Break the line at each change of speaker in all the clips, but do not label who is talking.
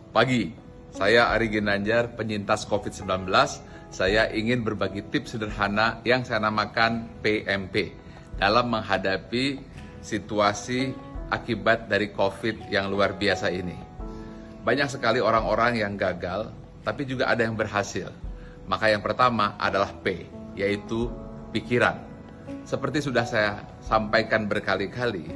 Pagi, saya Ari Ginanjar, penyintas COVID-19. Saya ingin berbagi tips sederhana yang saya namakan PMP dalam menghadapi situasi akibat dari COVID yang luar biasa ini. Banyak sekali orang-orang yang gagal, tapi juga ada yang berhasil. Maka yang pertama adalah P, yaitu pikiran. Seperti sudah saya sampaikan berkali-kali,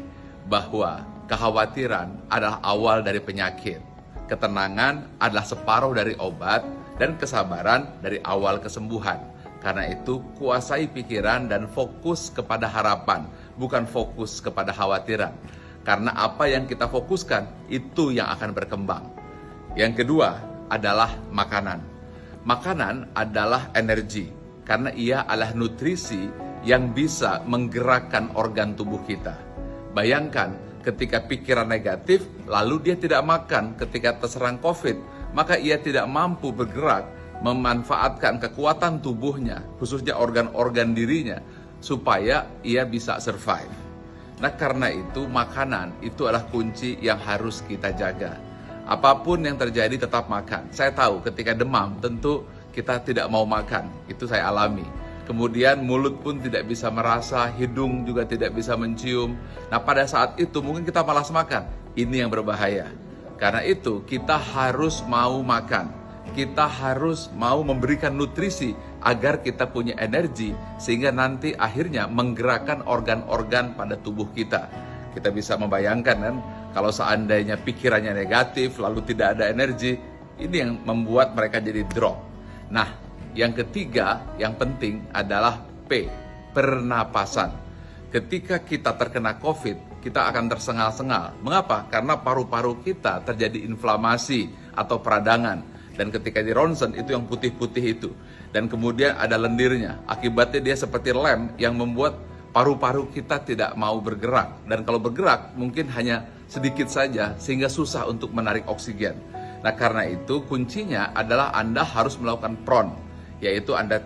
bahwa kekhawatiran adalah awal dari penyakit. Ketenangan adalah separuh dari obat, dan kesabaran dari awal kesembuhan. Karena itu, kuasai pikiran dan fokus kepada harapan, bukan fokus kepada khawatiran. Karena apa yang kita fokuskan, itu yang akan berkembang. Yang kedua adalah makanan. Makanan adalah energi, karena ia adalah nutrisi yang bisa menggerakkan organ tubuh kita. Bayangkan, ketika pikiran negatif, lalu dia tidak makan ketika terserang COVID, maka ia tidak mampu bergerak, memanfaatkan kekuatan tubuhnya, khususnya organ-organ dirinya, supaya ia bisa survive. Nah, karena itu makanan itu adalah kunci yang harus kita jaga. Apapun yang terjadi tetap makan. Saya tahu ketika demam tentu kita tidak mau makan, itu saya alami. Kemudian mulut pun tidak bisa merasa, hidung juga tidak bisa mencium. Nah, pada saat itu mungkin kita malas makan. Ini yang berbahaya. Karena itu kita harus mau makan. Kita harus mau memberikan nutrisi agar kita punya energi sehingga nanti akhirnya menggerakkan organ-organ pada tubuh kita. Kita bisa membayangkan kan, kalau seandainya pikirannya negatif lalu tidak ada energi, ini yang membuat mereka jadi drop. Nah, yang ketiga yang penting adalah P, pernapasan. Ketika kita terkena COVID, kita akan tersengal-sengal. Mengapa? Karena paru-paru kita terjadi inflamasi atau peradangan. Dan ketika di ronsen, itu yang putih-putih itu. Dan kemudian ada lendirnya. Akibatnya dia seperti lem yang membuat paru-paru kita tidak mau bergerak. Dan kalau bergerak, mungkin hanya sedikit saja, sehingga susah untuk menarik oksigen. Nah, karena itu kuncinya adalah Anda harus melakukan PRON, yaitu Anda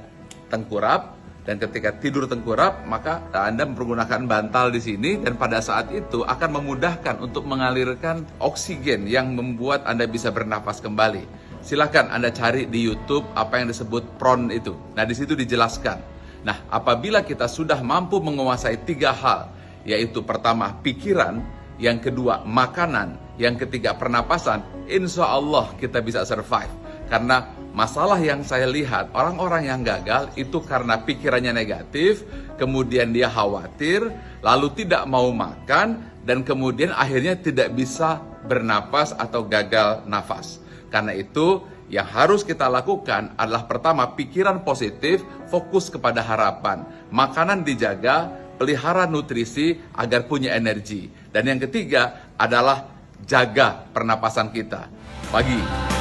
tengkurap. Dan ketika tidur tengkurap, maka Anda menggunakan bantal di sini dan pada saat itu akan memudahkan untuk mengalirkan oksigen yang membuat Anda bisa bernafas kembali. Silakan Anda cari di YouTube apa yang disebut PRON itu. Nah, di situ dijelaskan. Nah, apabila kita sudah mampu menguasai 3 hal, yaitu pertama pikiran, yang kedua makanan, yang ketiga pernapasan, insya Allah kita bisa survive. Karena masalah yang saya lihat, orang-orang yang gagal itu karena pikirannya negatif, kemudian dia khawatir, lalu tidak mau makan, dan kemudian akhirnya tidak bisa bernapas atau gagal nafas. Karena itu, yang harus kita lakukan adalah pertama, pikiran positif, fokus kepada harapan. Makanan dijaga, pelihara nutrisi agar punya energi. Dan yang ketiga adalah jaga pernapasan kita. Pagi.